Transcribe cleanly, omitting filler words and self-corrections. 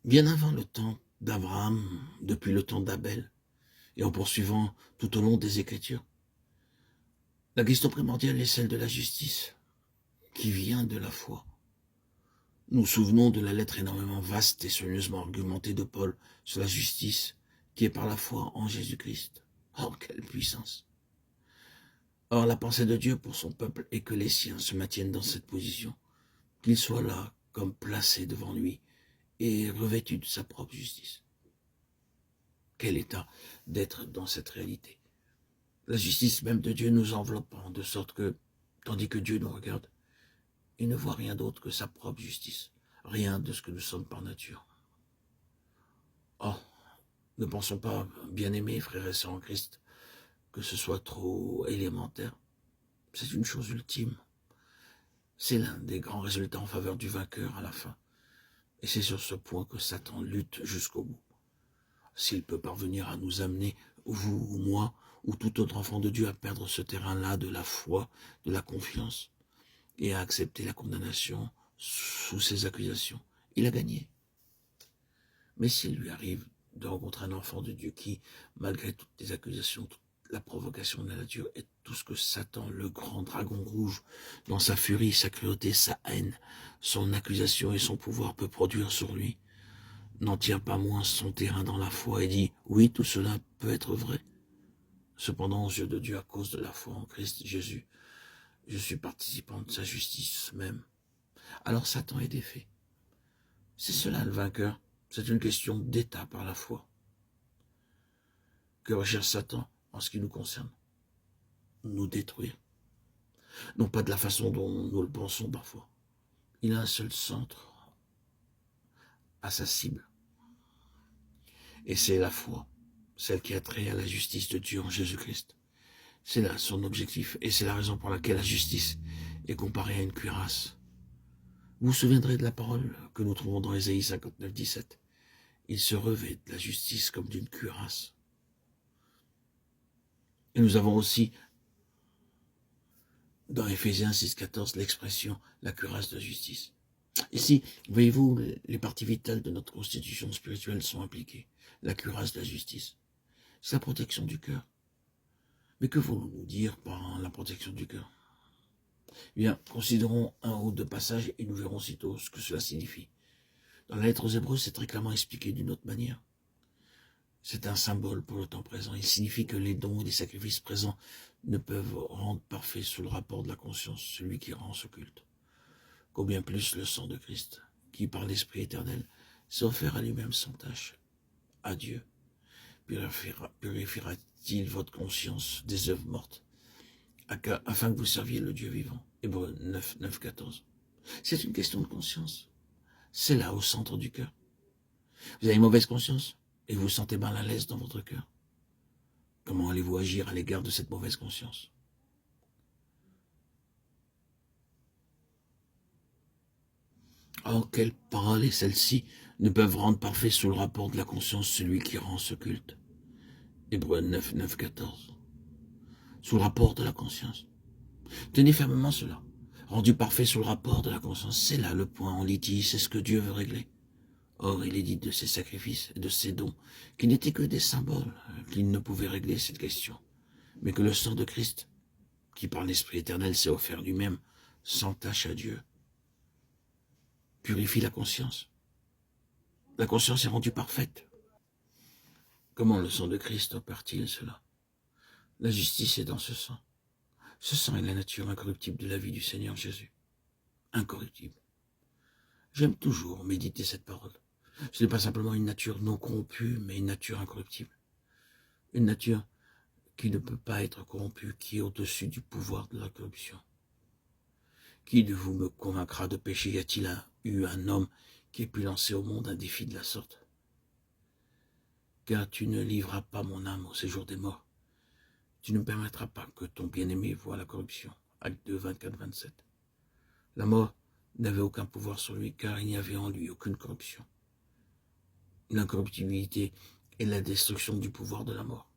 bien avant le temps d'Abraham, depuis le temps d'Abel, et en poursuivant tout au long des Écritures. La question primordiale est celle de la justice, qui vient de la foi. Nous nous souvenons de la lettre énormément vaste et soigneusement argumentée de Paul sur la justice, qui est par la foi en Jésus-Christ. Oh, quelle puissance! Or, la pensée de Dieu pour son peuple est que les siens se maintiennent dans cette position, qu'ils soient là, comme placés devant lui, et revêtus de sa propre justice. Quel état d'être dans cette réalité! La justice même de Dieu nous enveloppant, de sorte que, tandis que Dieu nous regarde, il ne voit rien d'autre que sa propre justice, rien de ce que nous sommes par nature. Oh, ne pensons pas, bien-aimés frères et sœurs en Christ, que ce soit trop élémentaire. C'est une chose ultime. C'est l'un des grands résultats en faveur du vainqueur à la fin. Et c'est sur ce point que Satan lutte jusqu'au bout. S'il peut parvenir à nous amener, vous ou moi, ou tout autre enfant de Dieu, à perdre ce terrain-là de la foi, de la confiance, et à accepter la condamnation sous ses accusations, il a gagné. Mais s'il lui arrive de rencontrer un enfant de Dieu qui, malgré toutes les accusations, toute la provocation de la nature et tout ce que Satan, le grand dragon rouge, dans sa furie, sa cruauté, sa haine, son accusation et son pouvoir peut produire sur lui, n'en tient pas moins son terrain dans la foi et dit « Oui, tout cela peut être vrai. Cependant, aux yeux de Dieu, à cause de la foi en Christ Jésus, je suis participant de sa justice même. » Alors Satan est défait. C'est cela le vainqueur. C'est une question d'état par la foi. Que recherche Satan en ce qui nous concerne? Nous détruire. Non pas de la façon dont nous le pensons parfois. Il a un seul centre à sa cible. Et c'est la foi, celle qui a trait à la justice de Dieu en Jésus-Christ. C'est là son objectif, et c'est la raison pour laquelle la justice est comparée à une cuirasse. Vous vous souviendrez de la parole que nous trouvons dans Ésaïe 59, 17. Il se revêt de la justice comme d'une cuirasse. Et nous avons aussi, dans Éphésiens 6, 14, l'expression « la cuirasse de la justice ». Ici, voyez-vous, les parties vitales de notre constitution spirituelle sont impliquées. La cuirasse de la justice, c'est la protection du cœur. Mais que voulons-nous dire par la protection du cœur? Eh bien, considérons un ou deux passages et nous verrons aussitôt ce que cela signifie. Dans la lettre aux Hébreux, c'est très clairement expliqué d'une autre manière. C'est un symbole pour le temps présent. Il signifie que les dons et les sacrifices présents ne peuvent rendre parfait sous le rapport de la conscience celui qui rend ce culte. Combien plus le sang de Christ, qui par l'Esprit éternel s'est offert à lui-même sans tâche, à Dieu, purifiera-t-il votre conscience des œuvres mortes, afin que vous serviez le Dieu vivant. Hébreux 9, 9, 14. C'est une question de conscience. C'est là au centre du cœur. Vous avez une mauvaise conscience et vous vous sentez mal à l'aise dans votre cœur. Comment allez-vous agir à l'égard de cette mauvaise conscience? Oh, quelle parole est celle-ci ne peuvent rendre parfait sous le rapport de la conscience celui qui rend ce culte. Hébreux 9, 9, 14. Sous le rapport de la conscience. Tenez fermement cela. Rendu parfait sous le rapport de la conscience, c'est là le point en litige, c'est ce que Dieu veut régler. Or, il est dit de ses sacrifices et de ses dons, qui n'étaient que des symboles, qu'il ne pouvait régler cette question, mais que le sang de Christ, qui par l'Esprit éternel s'est offert lui-même, sans tâche à Dieu, purifie la conscience. La conscience est rendue parfaite. Comment le sang de Christ opère-t-il cela? La justice est dans ce sang. Ce sang est la nature incorruptible de la vie du Seigneur Jésus. Incorruptible. J'aime toujours méditer cette parole. Ce n'est pas simplement une nature non corrompue, mais une nature incorruptible. Une nature qui ne peut pas être corrompue, qui est au-dessus du pouvoir de la corruption. Qui de vous me convaincra de péché? Y a-t-il eu un homme qui ait pu lancer au monde un défi de la sorte? Car tu ne livreras pas mon âme au séjour des morts. Tu ne permettras pas que ton bien-aimé voie la corruption. Acte 2, 24, 27. La mort n'avait aucun pouvoir sur lui, car il n'y avait en lui aucune corruption. L'incorruptibilité est la destruction du pouvoir de la mort.